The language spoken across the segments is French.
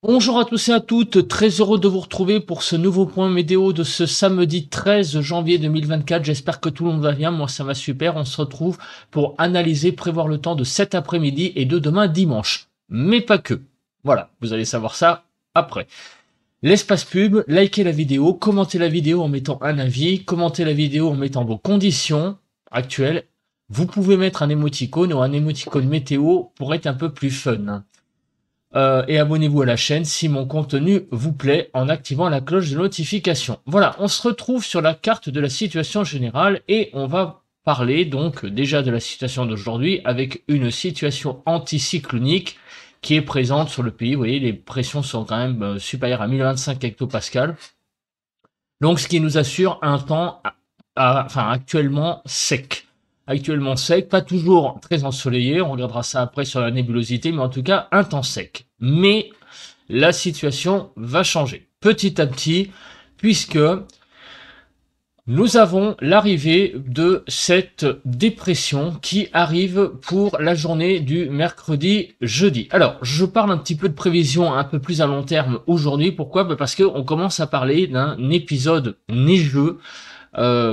Bonjour à tous et à toutes, très heureux de vous retrouver pour ce nouveau point météo de ce samedi 13 janvier 2024. J'espère que tout le monde va bien, moi ça va super. On se retrouve pour analyser, prévoir le temps de cet après-midi et de demain dimanche. Mais pas que. Voilà, vous allez savoir ça après. L'espace pub, likez la vidéo, commentez la vidéo en mettant un avis, commentez la vidéo en mettant vos conditions actuelles. Vous pouvez mettre un émoticône ou un émoticône météo pour être un peu plus fun. Et abonnez-vous à la chaîne si mon contenu vous plaît en activant la cloche de notification. Voilà, on se retrouve sur la carte de la situation générale et on va parler donc déjà de la situation d'aujourd'hui avec une situation anticyclonique qui est présente sur le pays. Vous voyez, les pressions sont quand même supérieures à 1025 hectopascales. Donc ce qui nous assure un temps actuellement sec. Actuellement sec, pas toujours très ensoleillé, on regardera ça après sur la nébulosité, mais en tout cas un temps sec. Mais la situation va changer petit à petit, puisque nous avons l'arrivée de cette dépression qui arrive pour la journée du mercredi-jeudi. Alors, je parle un petit peu de prévision un peu plus à long terme aujourd'hui. Pourquoi? Parce qu'on commence à parler d'un épisode neigeux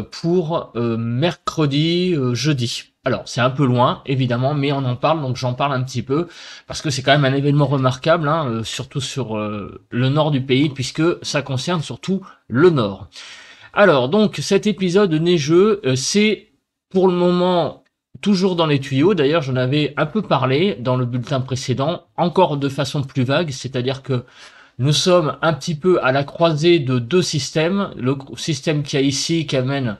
pour mercredi, jeudi. Alors, c'est un peu loin, évidemment, mais on en parle, donc j'en parle un petit peu, parce que c'est quand même un événement remarquable, hein, surtout sur le nord du pays, puisque ça concerne surtout le nord. Alors, donc, cet épisode neigeux, c'est pour le moment toujours dans les tuyaux. D'ailleurs, j'en avais un peu parlé dans le bulletin précédent, encore de façon plus vague, c'est-à-dire que nous sommes un petit peu à la croisée de deux systèmes. Le système qu'il y a ici qui amène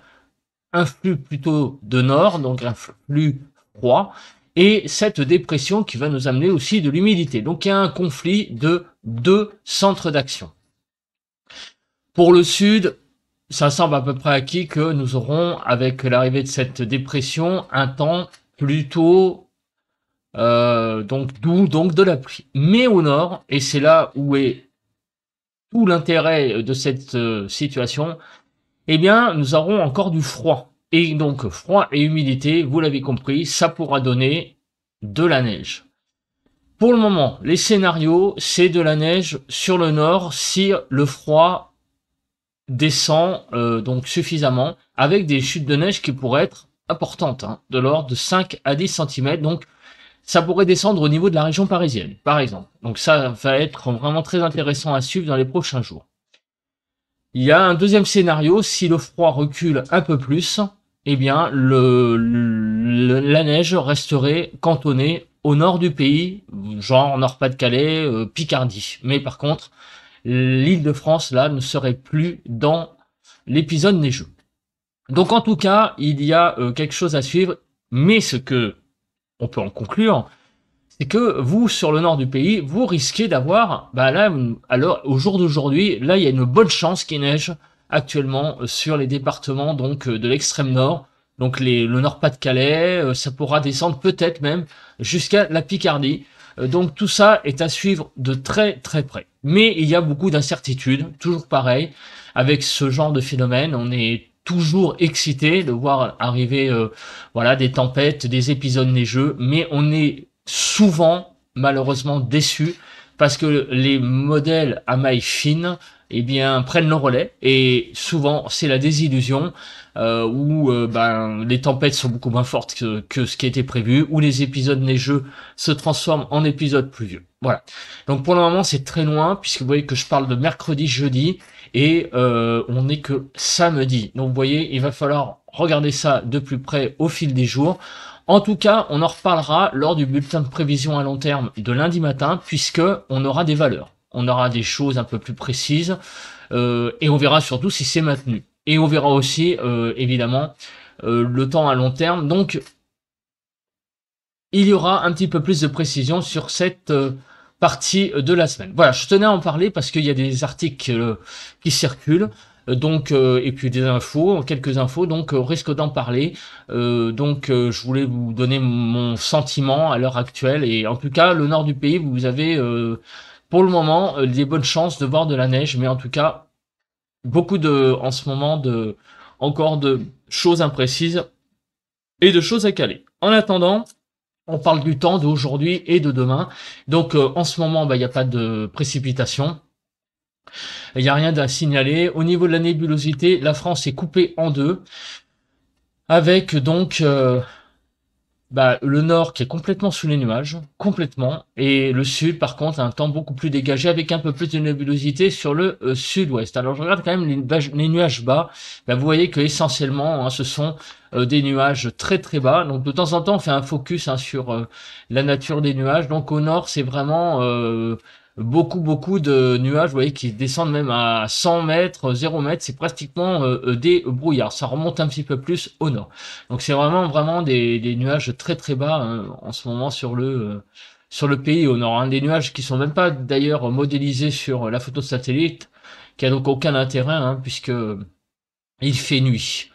un flux plutôt de nord, donc un flux froid, et cette dépression qui va nous amener aussi de l'humidité. Donc il y a un conflit de deux centres d'action. Pour le sud, ça semble à peu près acquis que nous aurons, avec l'arrivée de cette dépression, un temps plutôt donc doux, donc de la pluie. Mais au nord, et c'est là où est tout l'intérêt de cette situation, eh bien, nous aurons encore du froid. Et donc, froid et humidité, vous l'avez compris, ça pourra donner de la neige. Pour le moment, les scénarios, c'est de la neige sur le nord si le froid descend donc suffisamment, avec des chutes de neige qui pourraient être importantes, hein, de l'ordre de 5 à 10 cm. Donc, ça pourrait descendre au niveau de la région parisienne, par exemple. Donc ça va être vraiment très intéressant à suivre dans les prochains jours. Il y a un deuxième scénario, si le froid recule un peu plus, eh bien la neige resterait cantonnée au nord du pays, genre Nord-Pas-de-Calais, Picardie. Mais par contre, l'Île-de-France, là, ne serait plus dans l'épisode neigeux. Donc en tout cas, il y a quelque chose à suivre, mais ce que on peut en conclure, c'est que vous, sur le nord du pays, vous risquez d'avoir, là, alors, au jour d'aujourd'hui, là, il y a une bonne chance qu'il neige actuellement sur les départements donc de l'extrême nord, donc le Nord-Pas-de-Calais, ça pourra descendre peut-être même jusqu'à la Picardie. Donc tout ça est à suivre de très très près. Mais il y a beaucoup d'incertitudes, toujours pareil, avec ce genre de phénomène. On est toujours excité de voir arriver voilà, des tempêtes, des épisodes neigeux, mais on est souvent malheureusement déçu parce que les modèles à maille fine eh bien prennent le relais et souvent c'est la désillusion où les tempêtes sont beaucoup moins fortes que ce qui était prévu, où les épisodes neigeux se transforment en épisodes pluvieux. Voilà. Donc pour le moment c'est très loin puisque vous voyez que je parle de mercredi, jeudi et on n'est que samedi. Donc vous voyez, il va falloir regarder ça de plus près au fil des jours. En tout cas, on en reparlera lors du bulletin de prévision à long terme de lundi matin, puisque on aura des valeurs. On aura des choses un peu plus précises, et on verra surtout si c'est maintenu. Et on verra aussi, évidemment, le temps à long terme. Donc, il y aura un petit peu plus de précision sur cette partie de la semaine. Voilà, je tenais à en parler parce qu'il y a des articles qui circulent. Et puis des infos, quelques infos, donc risque d'en parler. Je voulais vous donner mon sentiment à l'heure actuelle. Et en tout cas, le nord du pays, vous avez pour le moment des bonnes chances de voir de la neige, mais en tout cas, beaucoup en ce moment, encore de choses imprécises et de choses à caler. En attendant, On parle du temps d'aujourd'hui et de demain. Donc en ce moment, il n'y a pas de précipitation. Il n'y a rien à signaler. Au niveau de la nébulosité, la France est coupée en deux, avec donc le nord qui est complètement sous les nuages, complètement, et le sud par contre a un temps beaucoup plus dégagé avec un peu plus de nébulosité sur le sud-ouest. Alors je regarde quand même les nuages bas, vous voyez que essentiellement ce sont des nuages très très bas, donc de temps en temps on fait un focus sur la nature des nuages. Donc au nord c'est vraiment beaucoup de nuages, vous voyez, qui descendent même à 100 mètres, 0 mètres, c'est pratiquement des brouillards, ça remonte un petit peu plus au nord. Donc c'est vraiment des nuages très très bas en ce moment sur le pays au nord, hein. Des nuages qui sont même pas d'ailleurs modélisés sur la photo de satellite, qui a donc aucun intérêt, hein, puisque il fait nuit.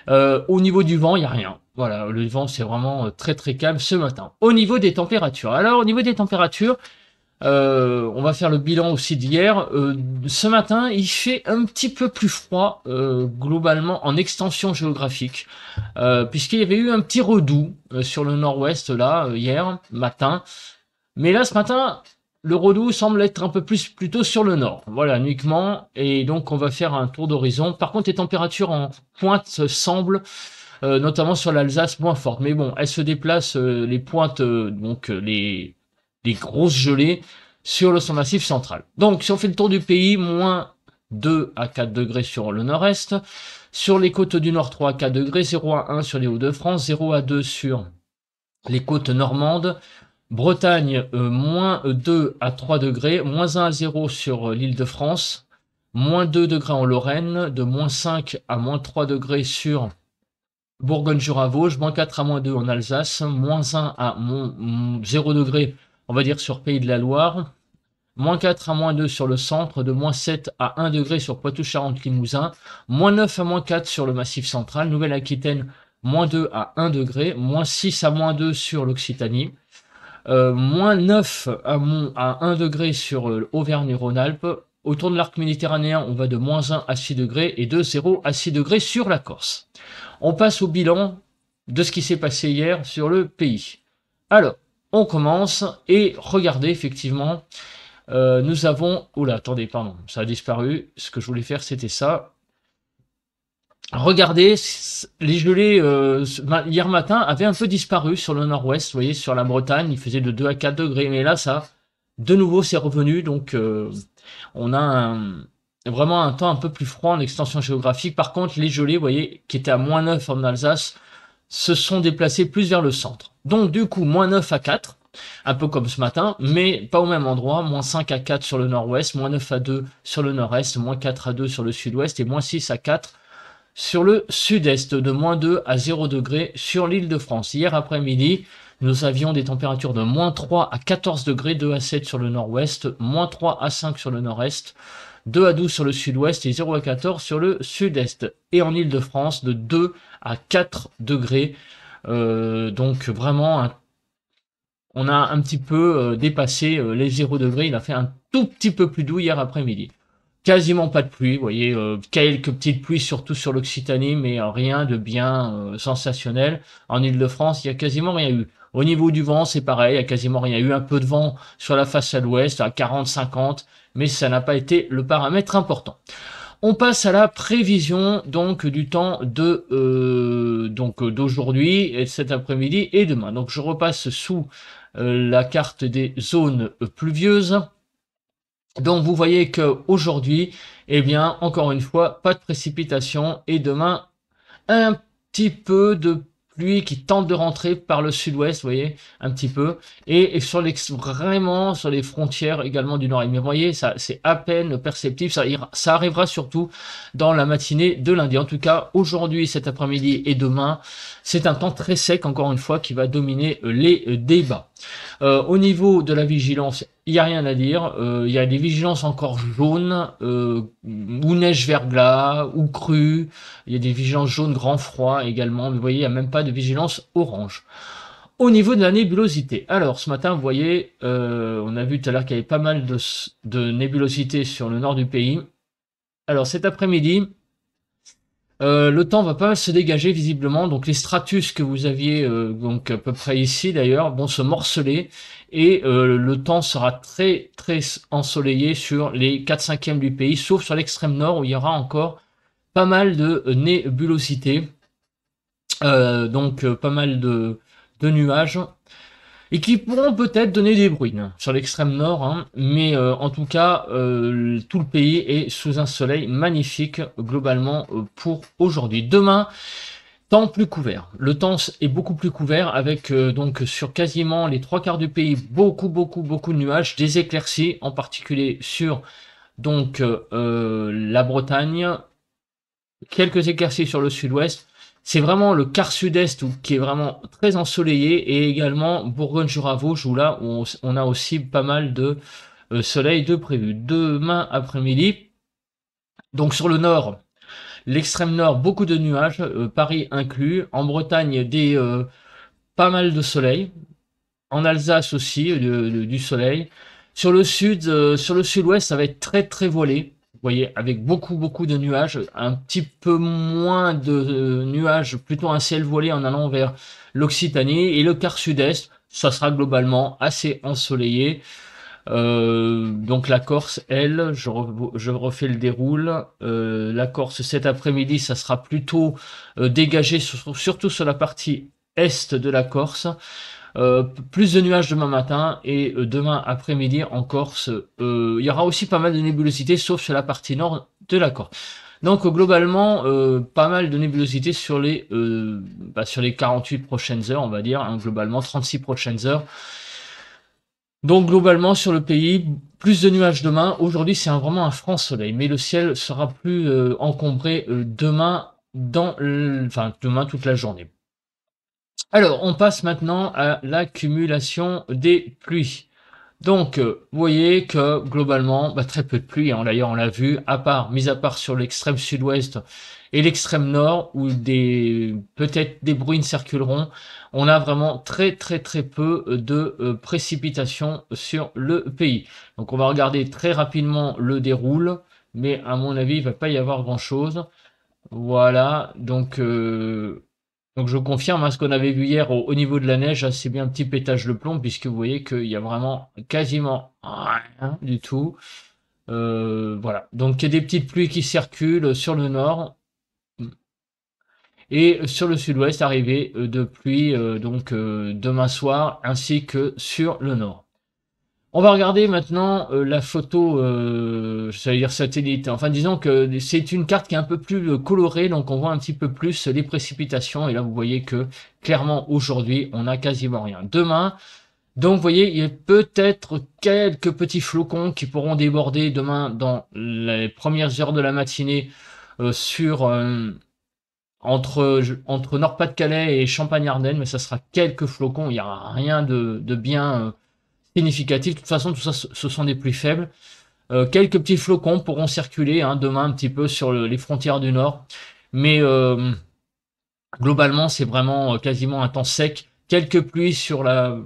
Au niveau du vent, il n'y a rien. Voilà, le vent c'est vraiment très très calme ce matin. Au niveau des températures, alors au niveau des températures, on va faire le bilan aussi d'hier. Ce matin, il fait un petit peu plus froid globalement en extension géographique, puisqu'il y avait eu un petit redoux sur le nord-ouest là hier matin. Mais là, ce matin, le redoux semble être un peu plus plutôt sur le nord. Voilà, uniquement. Et donc, on va faire un tour d'horizon. Par contre, les températures en pointe semblent notamment sur l'Alsace moins fortes. Mais bon, elles se déplacent, les pointes, les grosses gelées sur le massif central. Donc, si on fait le tour du pays, moins 2 à 4 degrés sur le nord-est. Sur les côtes du nord, 3 à 4 degrés. 0 à 1 sur les Hauts-de-France. 0 à 2 sur les côtes normandes. Bretagne, moins 2 à 3 degrés. Moins 1 à 0 sur l'île de France. Moins 2 degrés en Lorraine. De moins 5 à moins 3 degrés sur Bourgogne-Jura-Vosges. Moins 4 à moins 2 en Alsace. Moins 1 à 0 degrés, on va dire, sur Pays de la Loire. Moins 4 à moins 2 sur le centre, de moins 7 à 1 degré sur Poitou-Charentes-Limousin, moins 9 à moins 4 sur le Massif central, Nouvelle-Aquitaine, moins 2 à 1 degré, moins 6 à moins 2 sur l'Occitanie, moins 9 à 1 degré sur Auvergne-Rhône-Alpes. Autour de l'arc méditerranéen, on va de moins 1 à 6 degrés et de 0 à 6 degrés sur la Corse. On passe au bilan de ce qui s'est passé hier sur le pays. Alors, on commence et regardez effectivement. Nous avons... Oula, attendez, pardon, ça a disparu. Ce que je voulais faire, c'était ça. Regardez, les gelées hier matin avaient un peu disparu sur le nord-ouest. Vous voyez, sur la Bretagne, il faisait de 2 à 4 degrés. Mais là, ça, de nouveau, c'est revenu. Donc, on a vraiment un temps un peu plus froid en extension géographique. Par contre, les gelées, vous voyez, qui étaient à moins 9 en Alsace, se sont déplacées plus vers le centre. Donc, du coup, moins 9 à 4. Un peu comme ce matin, mais pas au même endroit, moins 5 à 4 sur le nord-ouest, moins 9 à 2 sur le nord-est, moins 4 à 2 sur le sud-ouest et moins 6 à 4 sur le sud-est, de moins 2 à 0 degrés sur l'île de France. Hier après-midi, nous avions des températures de moins 3 à 14 degrés, 2 à 7 sur le nord-ouest, moins 3 à 5 sur le nord-est, 2 à 12 sur le sud-ouest et 0 à 14 sur le sud-est. Et en île de France, de 2 à 4 degrés, donc vraiment on a un petit peu dépassé les 0 degrés. Il a fait un tout petit peu plus doux hier après-midi. Quasiment pas de pluie, vous voyez, quelques petites pluies surtout sur l'Occitanie, mais rien de bien sensationnel. En Île-de-France, il y a quasiment rien eu. Au niveau du vent, c'est pareil, il y a quasiment rien eu. Un peu de vent sur la façade ouest, à 40-50, mais ça n'a pas été le paramètre important. On passe à la prévision donc du temps d'aujourd'hui, et cet après-midi et demain. Donc je repasse sous la carte des zones pluvieuses. Donc vous voyez que aujourd'hui, eh bien, encore une fois, pas de précipitation et demain, un petit peu de pluie qui tente de rentrer par le sud-ouest, vous voyez, un petit peu, et sur vraiment sur les frontières également du nord. Mais vous voyez, ça c'est à peine perceptible, ça arrivera surtout dans la matinée de lundi. En tout cas, aujourd'hui, cet après-midi et demain, c'est un temps très sec, encore une fois, qui va dominer les débats. Au niveau de la vigilance, il n'y a rien à dire. Il y a des vigilances encore jaunes, ou neige-verglas, ou crue. Il y a des vigilances jaunes grand froid également. Mais vous voyez, il n'y a même pas de vigilance orange. Au niveau de la nébulosité. Alors, ce matin, vous voyez, on a vu tout à l'heure qu'il y avait pas mal de nébulosité sur le nord du pays. Alors, cet après-midi, Le temps va pas mal se dégager visiblement, donc les stratus que vous aviez donc à peu près ici d'ailleurs vont se morceler et le temps sera très très ensoleillé sur les 4/5 du pays, sauf sur l'extrême nord où il y aura encore pas mal de nébulosité, donc pas mal de nuages et qui pourront peut-être donner des bruines sur l'extrême nord, hein, mais en tout cas, tout le pays est sous un soleil magnifique globalement pour aujourd'hui. Demain, temps plus couvert. Le temps est beaucoup plus couvert avec donc sur quasiment les 3/4 du pays beaucoup de nuages, des éclaircies en particulier sur donc la Bretagne, quelques éclaircies sur le sud-ouest. C'est vraiment le quart sud-est qui est vraiment très ensoleillé et également Bourgogne-Jura-Vosges où là on a aussi pas mal de soleil de prévu. Demain après-midi, donc sur le nord, l'extrême nord, beaucoup de nuages, Paris inclus. En Bretagne, pas mal de soleil. En Alsace aussi, du soleil. Sur le sud, sur le sud-ouest, ça va être très très voilé. Vous voyez, avec beaucoup de nuages, un petit peu moins de nuages, plutôt un ciel voilé en allant vers l'Occitanie. Et le quart sud-est, ça sera globalement assez ensoleillé. Donc la Corse, elle, je refais le déroule. La Corse cet après-midi, ça sera plutôt dégagé, surtout sur la partie est de la Corse. Plus de nuages demain matin et demain après-midi en Corse, il y aura aussi pas mal de nébulosité, sauf sur la partie nord de la Corse. Donc globalement, pas mal de nébulosité sur les 48 prochaines heures, on va dire, hein, globalement 36 prochaines heures. Donc globalement sur le pays, plus de nuages demain. Aujourd'hui c'est vraiment un franc soleil, mais le ciel sera plus encombré demain demain toute la journée. Alors on passe maintenant à l'accumulation des pluies. Donc vous voyez que globalement très peu de pluie, hein, d'ailleurs on l'a vu, mis à part sur l'extrême sud-ouest et l'extrême nord où peut-être des bruines circuleront, on a vraiment très peu de précipitations sur le pays. Donc on va regarder très rapidement le déroule, mais à mon avis il va pas y avoir grand chose. Voilà, donc je confirme ce qu'on avait vu hier au niveau de la neige, c'est bien un petit pétage de plomb puisque vous voyez qu'il y a vraiment quasiment rien du tout. Voilà, donc il y a des petites pluies qui circulent sur le nord et sur le sud-ouest, arrivée de pluie demain soir ainsi que sur le nord. On va regarder maintenant la photo, j'allais dire satellite. Enfin, disons que c'est une carte qui est un peu plus colorée, donc on voit un petit peu plus les précipitations. Et là, vous voyez que clairement aujourd'hui, on n'a quasiment rien. Demain, donc vous voyez, il y a peut-être quelques petits flocons qui pourront déborder demain dans les premières heures de la matinée entre Nord-Pas-de-Calais et Champagne-Ardenne, mais ça sera quelques flocons. Il n'y aura rien de bien significatif. De toute façon, tout ça, ce sont des pluies faibles. Quelques petits flocons pourront circuler demain un petit peu sur les frontières du nord. Mais globalement, c'est vraiment quasiment un temps sec. Quelques pluies sur la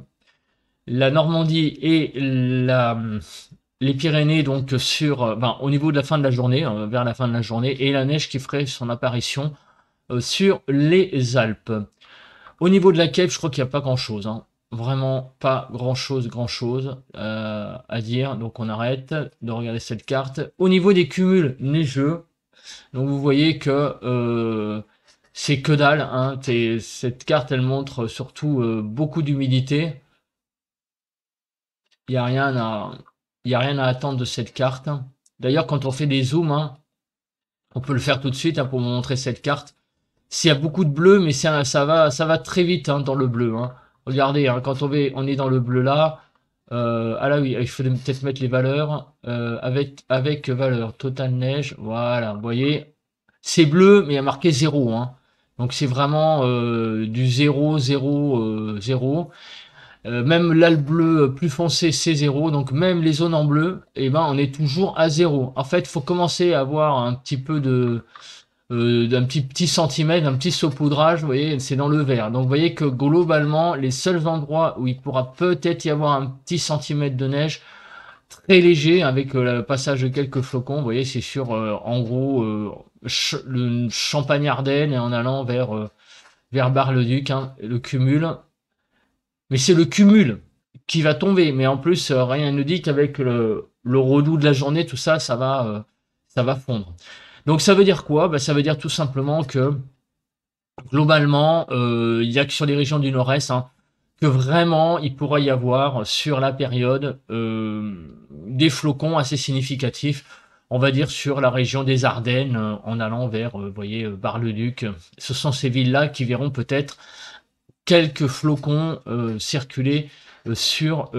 Normandie et les Pyrénées, donc au niveau de la fin de la journée, vers la fin de la journée, et la neige qui ferait son apparition sur les Alpes. Au niveau de la Cape, je crois qu'il n'y a pas grand-chose. Vraiment pas grand-chose à dire. Donc on arrête de regarder cette carte. Au niveau des cumuls neigeux, donc vous voyez que c'est que dalle. Cette carte, elle montre surtout beaucoup d'humidité. Il n'y a rien à attendre de cette carte. D'ailleurs, quand on fait des zooms, on peut le faire tout de suite pour vous montrer cette carte. S'il y a beaucoup de bleu, mais ça va très vite dans le bleu. Regardez, quand on est dans le bleu là. Ah là oui, il faut peut-être mettre les valeurs avec valeur totale neige. Voilà, vous voyez, c'est bleu, mais il y a marqué 0. Donc c'est vraiment du 0, 0, 0. Même là, le bleu plus foncé, c'est 0. Donc même les zones en bleu, on est toujours à 0. En fait, il faut commencer à avoir un petit peu d'un petit centimètre, d'un petit saupoudrage, vous voyez, c'est dans le vert. Donc vous voyez que globalement, les seuls endroits où il pourra peut-être y avoir un petit centimètre de neige, très léger avec le passage de quelques flocons. Vous voyez, c'est sur en gros le Champagne-Ardenne et en allant vers Bar-le-Duc, hein, le cumul. Mais c'est le cumul qui va tomber. Mais en plus, rien ne dit qu'avec le redout de la journée, tout ça, ça va fondre. Donc ça veut dire quoi? Bah, ça veut dire tout simplement que globalement, il y a que sur les régions du nord-est, hein, que vraiment il pourra y avoir sur la période des flocons assez significatifs, on va dire sur la région des Ardennes, en allant vers, vous voyez, Bar-le-Duc. Ce sont ces villes-là qui verront peut-être quelques flocons circuler sur,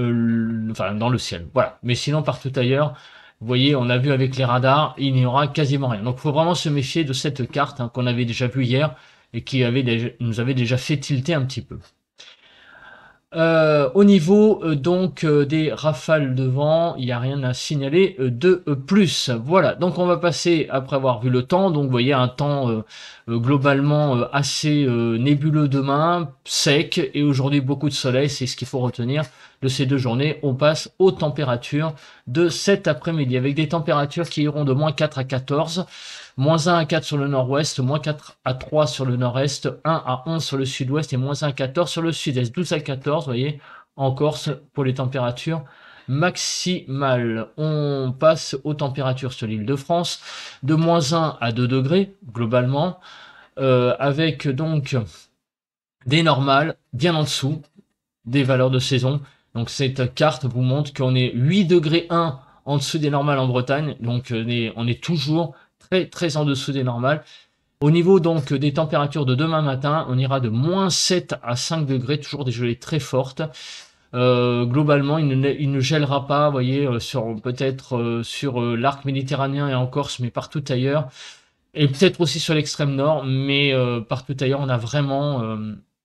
enfin, dans le ciel. Voilà. Mais sinon, partout ailleurs, vous voyez, on a vu avec les radars, il n'y aura quasiment rien. Donc, il faut vraiment se méfier de cette carte, hein, qu'on avait déjà vue hier et qui nous avait déjà fait tilter un petit peu. Au niveau des rafales de vent, il n'y a rien à signaler de plus. Voilà, donc on va passer, après avoir vu le temps, donc vous voyez un temps globalement assez nébuleux demain, sec, et aujourd'hui beaucoup de soleil, c'est ce qu'il faut retenir de ces 2 journées. On passe aux températures de cet après-midi, avec des températures qui iront de -4 à 14, -1 à 4 sur le nord-ouest, -4 à 3 sur le nord-est, 1 à 11 sur le sud-ouest et -1 à 14 sur le sud-est. 12 à 14, vous voyez, en Corse pour les températures maximales. On passe aux températures sur l'île de France, de -1 à 2 degrés, globalement, avec donc des normales bien en dessous des valeurs de saison. Donc cette carte vous montre qu'on est 8 degrés 1 en dessous des normales en Bretagne, donc on est toujours très en dessous des normales. Au niveau donc des températures de demain matin, on ira de -7 à 5 degrés, toujours des gelées très fortes. Globalement, il ne gèlera pas, vous voyez, peut-être sur l'arc méditerranéen et en Corse, mais partout ailleurs. Et peut-être aussi sur l'extrême nord, mais partout ailleurs, on a vraiment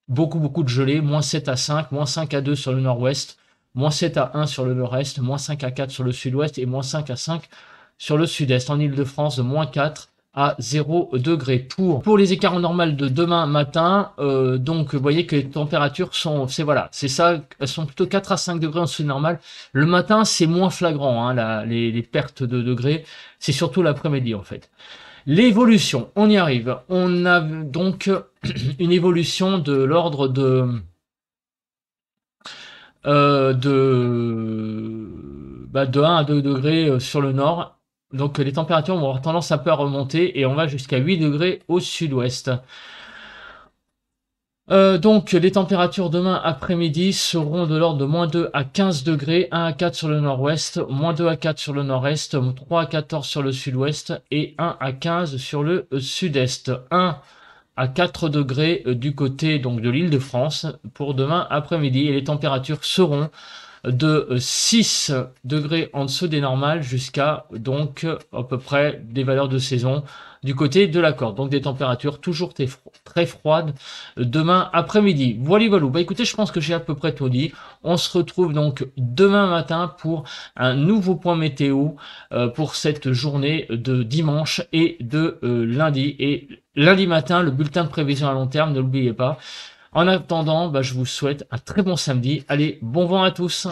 beaucoup de gelées. -7 à 5, -5 à 2 sur le nord-ouest, -7 à 1 sur le nord-est, -5 à 4 sur le sud-ouest et -5 à 5 sur le sud-est. En Ile-de-France, de -4 à 0 degré. Pour les écarts normales de demain matin, donc vous voyez que les températures sont, c'est ça, elles sont plutôt 4 à 5 degrés en dessous de normal. Le matin, c'est moins flagrant, hein, les pertes de degrés, c'est surtout l'après-midi en fait. L'évolution, on y arrive. On a donc une évolution de l'ordre de 1 à 2 degrés sur le nord. Donc les températures vont avoir tendance un peu à remonter et on va jusqu'à 8 degrés au sud-ouest. Donc les températures demain après-midi seront de l'ordre de -2 à 15 degrés, 1 à 4 sur le nord-ouest, -2 à 4 sur le nord-est, 3 à 14 sur le sud-ouest et 1 à 15 sur le sud-est. 1 à 4 degrés du côté donc de l'île de France pour demain après-midi et les températures seront de 6 degrés en dessous des normales jusqu'à donc à peu près des valeurs de saison du côté de la corde. Donc des températures toujours très froides demain après-midi. Voilà. Bah écoutez, je pense que j'ai à peu près tout dit. On se retrouve donc demain matin pour un nouveau point météo pour cette journée de dimanche et de lundi. Et lundi matin, le bulletin de prévision à long terme, ne l'oubliez pas. En attendant, je vous souhaite un très bon samedi. Allez, bon vent à tous.